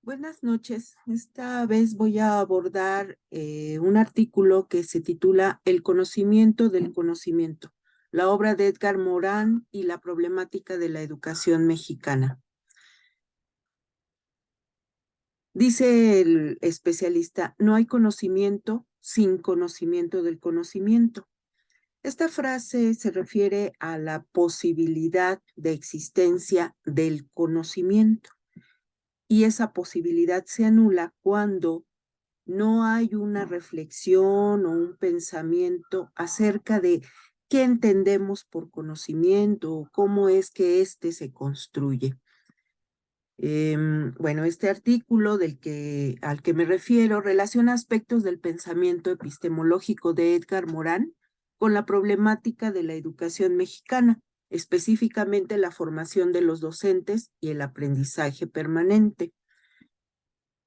Buenas noches. Esta vez voy a abordar un artículo que se titula El conocimiento del conocimiento, la obra de Edgar Morán y la problemática de la educación mexicana. Dice el especialista, no hay conocimiento sin conocimiento del conocimiento. Esta frase se refiere a la posibilidad de existencia del conocimiento y esa posibilidad se anula cuando no hay una reflexión o un pensamiento acerca de qué entendemos por conocimiento o cómo es que éste se construye. Bueno, este artículo al que me refiero relaciona aspectos del pensamiento epistemológico de Edgar Morán con la problemática de la educación mexicana, específicamente la formación de los docentes y el aprendizaje permanente.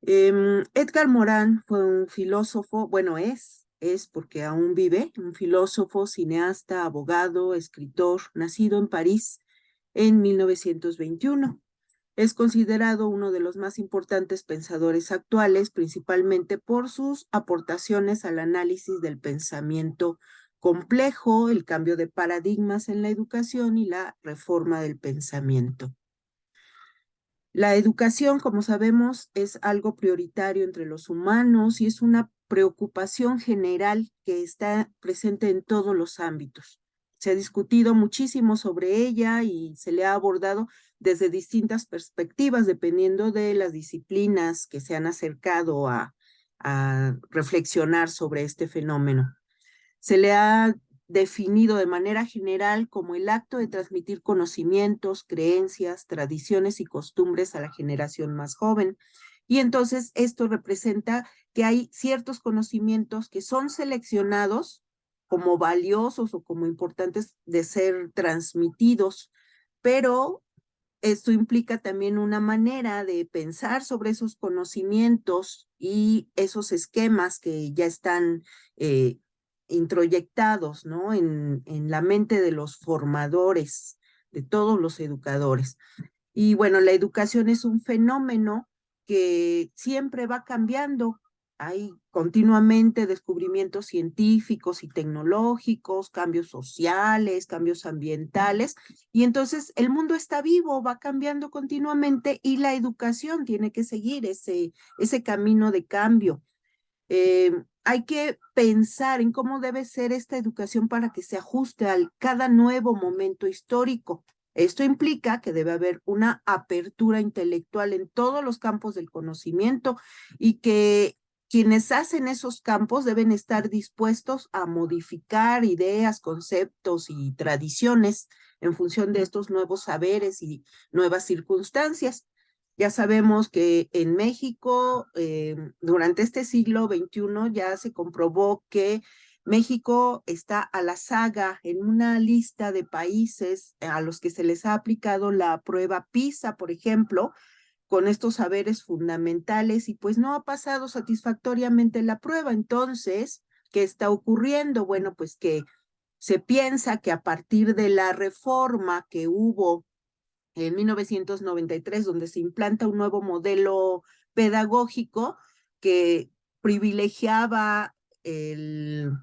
Edgar Morán fue un filósofo, bueno, es porque aún vive, un filósofo, cineasta, abogado, escritor, nacido en París en 1921. Es considerado uno de los más importantes pensadores actuales, principalmente por sus aportaciones al análisis del pensamiento complejo, el cambio de paradigmas en la educación y la reforma del pensamiento. La educación, como sabemos, es algo prioritario entre los humanos y es una preocupación general que está presente en todos los ámbitos. Se ha discutido muchísimo sobre ella y se le ha abordado desde distintas perspectivas, dependiendo de las disciplinas que se han acercado a reflexionar sobre este fenómeno. Se le ha definido de manera general como el acto de transmitir conocimientos, creencias, tradiciones y costumbres a la generación más joven. Y entonces esto representa que hay ciertos conocimientos que son seleccionados como valiosos o como importantes de ser transmitidos, pero esto implica también una manera de pensar sobre esos conocimientos y esos esquemas que ya están introyectados, ¿no? En la mente de los formadores, de todos los educadores. Y bueno, la educación es un fenómeno que siempre va cambiando. Hay continuamente descubrimientos científicos y tecnológicos, cambios sociales, cambios ambientales, y entonces el mundo está vivo, va cambiando continuamente y la educación tiene que seguir ese camino de cambio. Hay que pensar en cómo debe ser esta educación para que se ajuste a cada nuevo momento histórico. Esto implica que debe haber una apertura intelectual en todos los campos del conocimiento y que quienes hacen esos campos deben estar dispuestos a modificar ideas, conceptos y tradiciones en función de estos nuevos saberes y nuevas circunstancias. Ya sabemos que en México, durante este siglo XXI, ya se comprobó que México está a la saga en una lista de países a los que se les ha aplicado la prueba PISA, por ejemplo, con estos saberes fundamentales y pues no ha pasado satisfactoriamente la prueba. Entonces, ¿qué está ocurriendo? Bueno, pues que se piensa que a partir de la reforma que hubo en 1993, donde se implanta un nuevo modelo pedagógico que privilegiaba el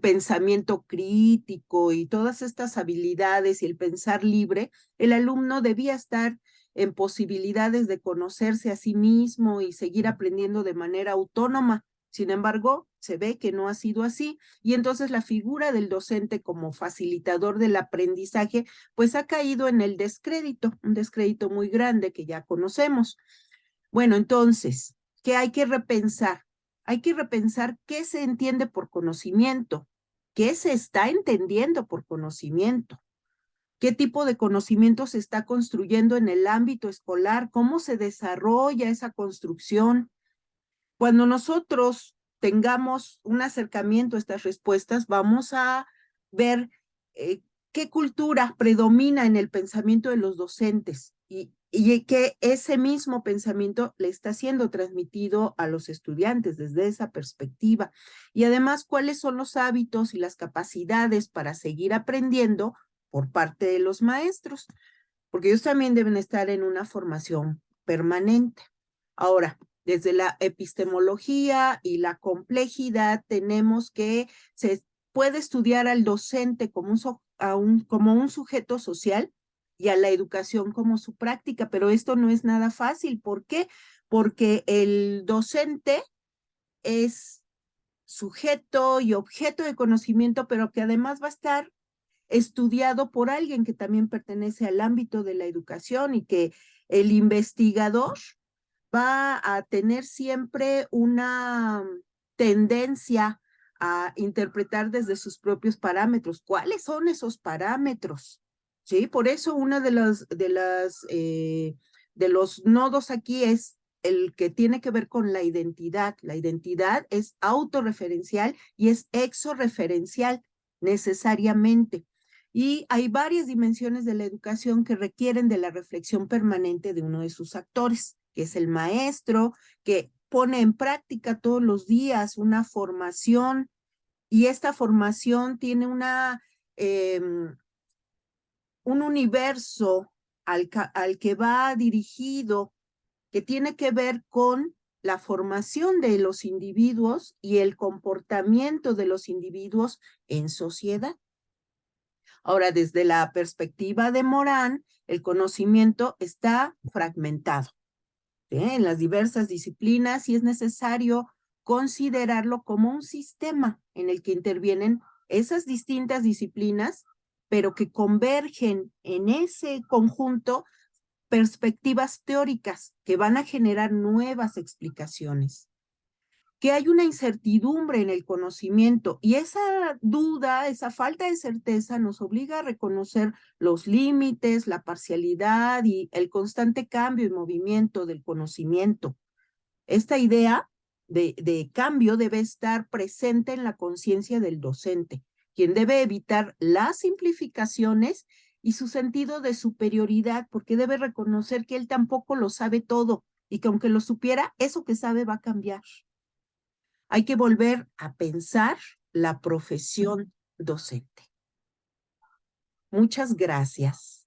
pensamiento crítico y todas estas habilidades y el pensar libre, el alumno debía estar en posibilidades de conocerse a sí mismo y seguir aprendiendo de manera autónoma. Sin embargo, se ve que no ha sido así y entonces la figura del docente como facilitador del aprendizaje pues ha caído en el descrédito, un descrédito muy grande que ya conocemos. Bueno, entonces, ¿qué hay que repensar? Hay que repensar qué se entiende por conocimiento, qué se está entendiendo por conocimiento, qué tipo de conocimiento se está construyendo en el ámbito escolar, cómo se desarrolla esa construcción. Cuando nosotros tengamos un acercamiento a estas respuestas, vamos a ver qué cultura predomina en el pensamiento de los docentes y que ese mismo pensamiento le está siendo transmitido a los estudiantes desde esa perspectiva. Y además, cuáles son los hábitos y las capacidades para seguir aprendiendo por parte de los maestros, porque ellos también deben estar en una formación permanente. Ahora, desde la epistemología y la complejidad, tenemos que se puede estudiar al docente como como un sujeto social y a la educación como su práctica, pero esto no es nada fácil. ¿Por qué? Porque el docente es sujeto y objeto de conocimiento, pero que además va a estar estudiado por alguien que también pertenece al ámbito de la educación, y que el investigador va a tener siempre una tendencia a interpretar desde sus propios parámetros. ¿Cuáles son esos parámetros? ¿Sí? Por eso una de los nodos aquí es el que tiene que ver con la identidad. La identidad es autorreferencial y es exorreferencial necesariamente. Y hay varias dimensiones de la educación que requieren de la reflexión permanente de uno de sus actores, que es el maestro, que pone en práctica todos los días una formación, y esta formación tiene un universo al que va dirigido, que tiene que ver con la formación de los individuos y el comportamiento de los individuos en sociedad. Ahora, desde la perspectiva de Morán, el conocimiento está fragmentado, ¿sí? En las diversas disciplinas, y es necesario considerarlo como un sistema en el que intervienen esas distintas disciplinas, pero que convergen en ese conjunto perspectivas teóricas que van a generar nuevas explicaciones. Que hay una incertidumbre en el conocimiento, y esa duda, esa falta de certeza nos obliga a reconocer los límites, la parcialidad y el constante cambio y movimiento del conocimiento. Esta idea de cambio debe estar presente en la conciencia del docente, quien debe evitar las simplificaciones y su sentido de superioridad, porque debe reconocer que él tampoco lo sabe todo, y que aunque lo supiera, eso que sabe va a cambiar. Hay que volver a pensar la profesión docente. Muchas gracias.